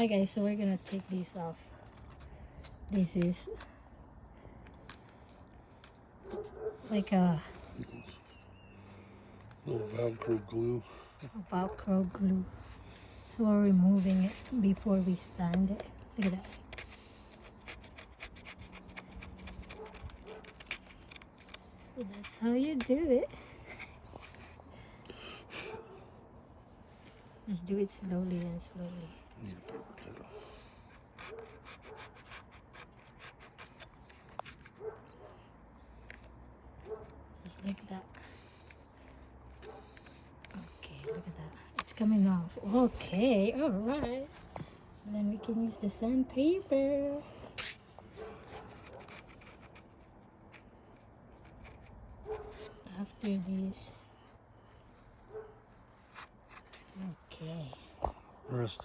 Hi guys, so we're gonna take this off. This is like a little Velcro glue. Velcro glue. So we're removing it before we sand it. Look at that. So that's how you do it. Just do it slowly and slowly. Need a paper towel. Just like that. Okay, look at that. It's coming off. Okay, alright. Then we can use the sandpaper. After this. Okay. Rest